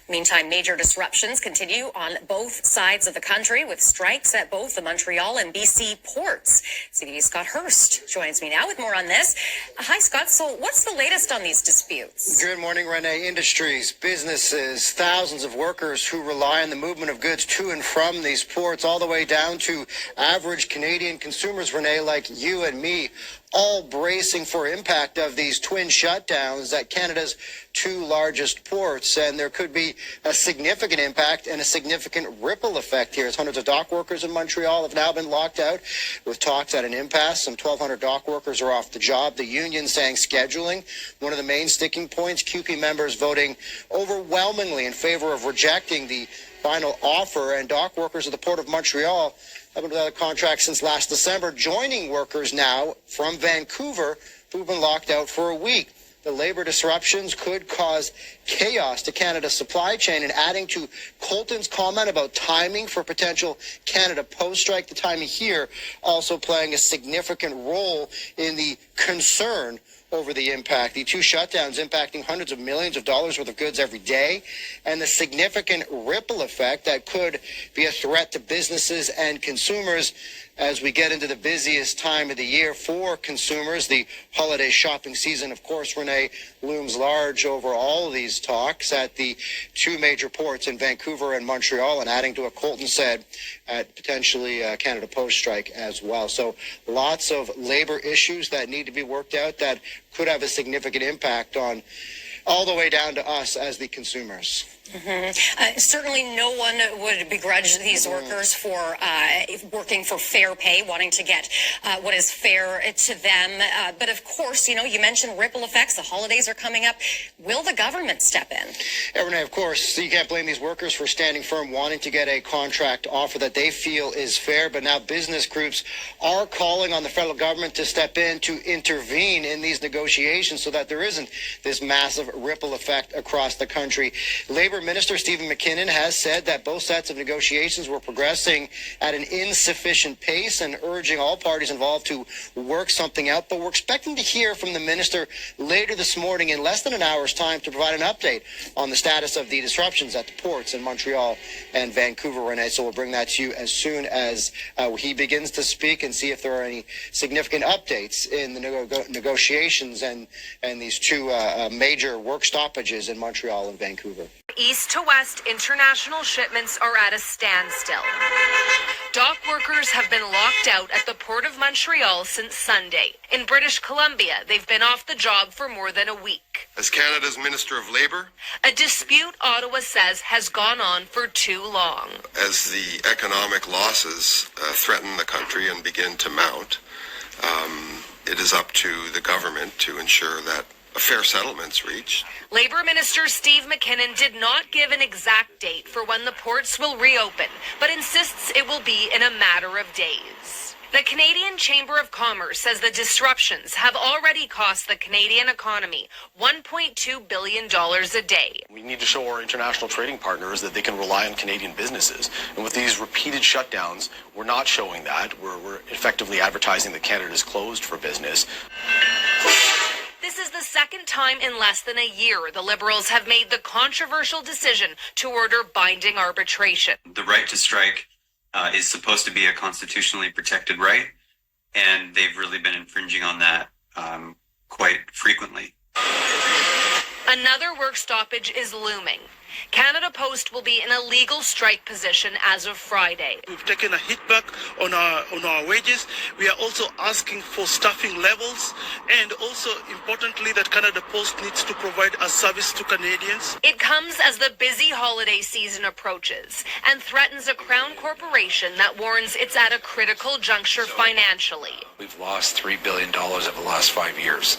Meantime, major disruptions continue on both sides of the country with strikes at both the Montreal and BC ports. CTV's Scott Hurst joins me now with more on this. Hi, Scott. So what's the latest on these disputes? Good morning, Renee. Industries, businesses, thousands of workers who rely on the movement of goods to and from these ports, all the way down to average Canadian consumers, Renee, like you and me, all bracing for impact of these twin shutdowns at Canada's two largest ports. And there could be a significant impact and a significant ripple effect here, as hundreds of dock workers in Montreal have now been locked out, with talks at an impasse. Some 1,200 dock workers are off the job. The union saying scheduling, one of the main sticking points. CUPE members voting overwhelmingly in favor of rejecting the final offer, and dock workers at the Port of Montreal have been without a contract since last December, joining workers now from Vancouver who've been locked out for a week. The labor disruptions could cause chaos to Canada's supply chain, and adding to Colton's comment about timing for potential Canada post-strike, the timing here also playing a significant role in the concern over the impact. The two shutdowns impacting hundreds of millions of dollars worth of goods every day, and the significant ripple effect that could be a threat to businesses and consumers as we get into the busiest time of the year for consumers. The holiday shopping season, of course, Renee, looms large over all of these talks at the two major ports in Vancouver and Montreal, and adding to what Colton said, at potentially Canada post-strike as well. So lots of labor issues that need to be worked out that could have a significant impact on all the way down to us as the consumers. Certainly no one would begrudge these workers for working for fair pay, wanting to get what is fair to them. But of course, you mentioned ripple effects. The holidays are coming up. Will the government step in? Yeah, Renee, of course, you can't blame these workers for standing firm, wanting to get a contract offer that they feel is fair. But now business groups are calling on the federal government to step in to intervene in these negotiations so that there isn't this massive ripple effect across the country. Labor Minister Steve McKinnon has said that both sets of negotiations were progressing at an insufficient pace, and urging all parties involved to work something out. But we're expecting to hear from the minister later this morning in less than an hour's time to provide an update on the status of the disruptions at the ports in Montreal and Vancouver, Renee. So we'll bring that to you as soon as he begins to speak, and see if there are any significant updates in the negotiations and these two major work stoppages in Montreal and Vancouver. East to west international shipments are at a standstill. Dock workers have been locked out at the Port of Montreal since Sunday. In British Columbia, they've been off the job for more than a week. As Canada's Minister of Labour, a dispute Ottawa says has gone on for too long. As the economic losses threaten the country and begin to mount, it is up to the government to ensure that a fair settlement's reached. Labour Minister Steve McKinnon did not give an exact date for when the ports will reopen, but insists it will be in a matter of days. The Canadian Chamber of Commerce says the disruptions have already cost the Canadian economy $1.2 billion a day. We need to show our international trading partners that they can rely on Canadian businesses. And with these repeated shutdowns, we're not showing that. We're effectively advertising that Canada is closed for business. This is the second time in less than a year the Liberals have made the controversial decision to order binding arbitration. The right to strike is supposed to be a constitutionally protected right, and they've really been infringing on that quite frequently. Another work stoppage is looming. Canada Post will be in a legal strike position as of Friday. We've taken a hit back on our wages. We are also asking for staffing levels, and also importantly that Canada Post needs to provide a service to Canadians. It comes as the busy holiday season approaches and threatens a Crown corporation that warns it's at a critical juncture financially. We've lost $3 billion over the last 5 years,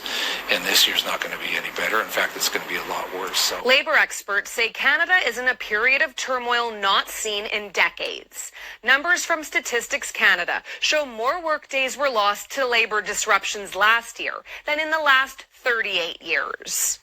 and this year's not going to be any better. In fact, it's going to be a lot worse. So, labor experts say Canada is in a period of turmoil not seen in decades. Numbers from Statistics Canada show more workdays were lost to labor disruptions last year than in the last 38 years.